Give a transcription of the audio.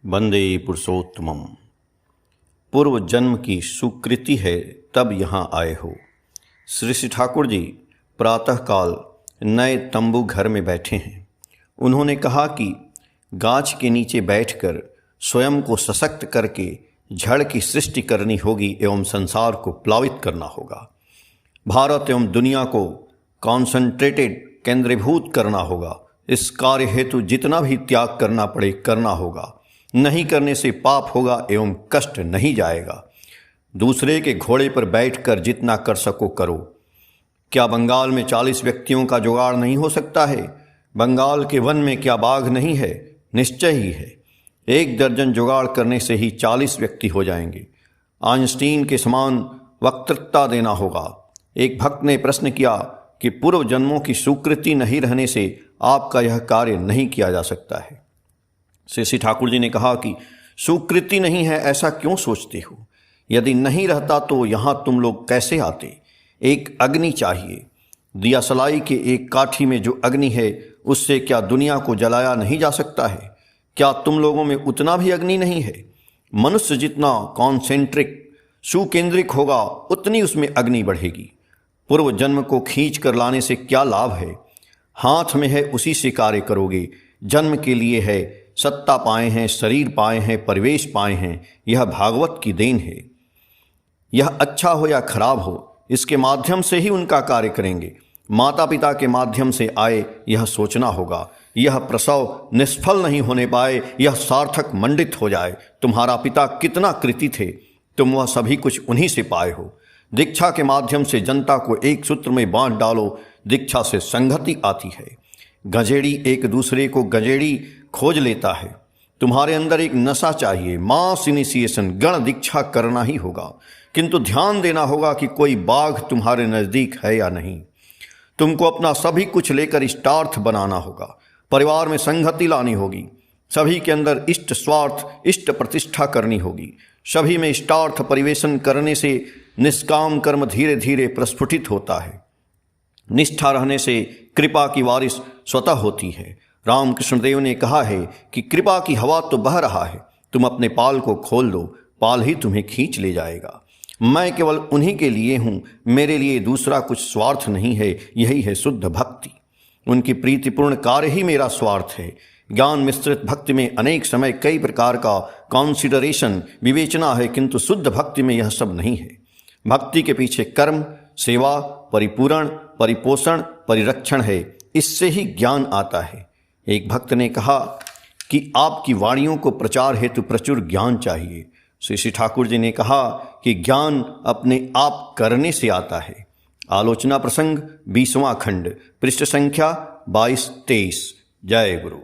वंदे पुरुषोत्तमम्। पूर्व जन्म की सुकृति है तब यहाँ आए हो। श्री श्री ठाकुर जी प्रातःकाल नए तंबू घर में बैठे हैं। उन्होंने कहा कि गाछ के नीचे बैठकर स्वयं को सशक्त करके झड़ की सृष्टि करनी होगी एवं संसार को प्लावित करना होगा। भारत एवं दुनिया को कॉन्सेंट्रेटेड केंद्रीभूत करना होगा। इस कार्य हेतु जितना भी त्याग करना पड़े करना होगा। नहीं करने से पाप होगा एवं कष्ट नहीं जाएगा। दूसरे के घोड़े पर बैठकर जितना कर सको करो। क्या बंगाल में 40 व्यक्तियों का जुगाड़ नहीं हो सकता है? बंगाल के वन में क्या बाघ नहीं है? निश्चय ही है। 1 दर्जन जुगाड़ करने से ही 40 व्यक्ति हो जाएंगे। आइंस्टीन के समान वक्तृता देना होगा। एक भक्त ने प्रश्न किया कि पूर्व जन्मों की सुकृति नहीं रहने से आपका यह कार्य नहीं किया जा सकता है। श्री श्री ठाकुर जी ने कहा कि सुकृति नहीं है ऐसा क्यों सोचते हो? यदि नहीं रहता तो यहाँ तुम लोग कैसे आते? एक अग्नि चाहिए। दियासलाई के एक काठी में जो अग्नि है उससे क्या दुनिया को जलाया नहीं जा सकता है? क्या तुम लोगों में उतना भी अग्नि नहीं है? मनुष्य जितना कॉन्सेंट्रिक सुकेंद्रिक होगा उतनी उसमें अग्नि बढ़ेगी। पूर्व जन्म को खींच कर लाने से क्या लाभ है? हाथ में है उसी से कार्य करोगे। जन्म के लिए है, सत्ता पाए हैं, शरीर पाए हैं, परिवेश पाए हैं, यह भागवत की देन है। यह अच्छा हो या खराब हो, इसके माध्यम से ही उनका कार्य करेंगे। माता पिता के माध्यम से आए यह सोचना होगा। यह प्रसव निष्फल नहीं होने पाए, यह सार्थक मंडित हो जाए। तुम्हारा पिता कितना कृति थे, तुम वह सभी कुछ उन्हीं से पाए हो। दीक्षा के माध्यम से जनता को एक सूत्र में बांध डालो। दीक्षा से संगति आती है। गजेड़ी एक दूसरे को गजेड़ी खोज लेता है। तुम्हारे अंदर एक नशा चाहिए, मास इनिशिएशन, गण दीक्षा करना ही होगा। किंतु ध्यान देना होगा कि कोई बाघ तुम्हारे नज़दीक है या नहीं। तुमको अपना सभी कुछ लेकर इष्टार्थ बनाना होगा। परिवार में संगति लानी होगी। सभी के अंदर इष्ट स्वार्थ, इष्ट प्रतिष्ठा करनी होगी। सभी में इष्टार्थ परिवेशन करने से निष्काम कर्म धीरे धीरे प्रस्फुटित होता है। निष्ठा रहने से कृपा की बारिश स्वतः होती है। रामकृष्ण देव ने कहा है कि कृपा की हवा तो बह रहा है, तुम अपने पाल को खोल दो, पाल ही तुम्हें खींच ले जाएगा। मैं केवल उन्हीं के लिए हूँ, मेरे लिए दूसरा कुछ स्वार्थ नहीं है। यही है शुद्ध भक्ति। उनकी प्रीतिपूर्ण कार्य ही मेरा स्वार्थ है। ज्ञान मिश्रित भक्ति में अनेक समय कई प्रकार का कॉन्सिडरेशन, विवेचना है, किंतु शुद्ध भक्ति में यह सब नहीं है। भक्ति के पीछे कर्म, सेवा, परिपूरण, परिपोषण, परिरक्षण है। इससे ही ज्ञान आता है। एक भक्त ने कहा कि आपकी वाणियों को प्रचार हेतु प्रचुर ज्ञान चाहिए। श्री श्री ठाकुर जी ने कहा कि ज्ञान अपने आप करने से आता है। आलोचना प्रसंग 20वां खंड, पृष्ठ संख्या 22-23। जय गुरु।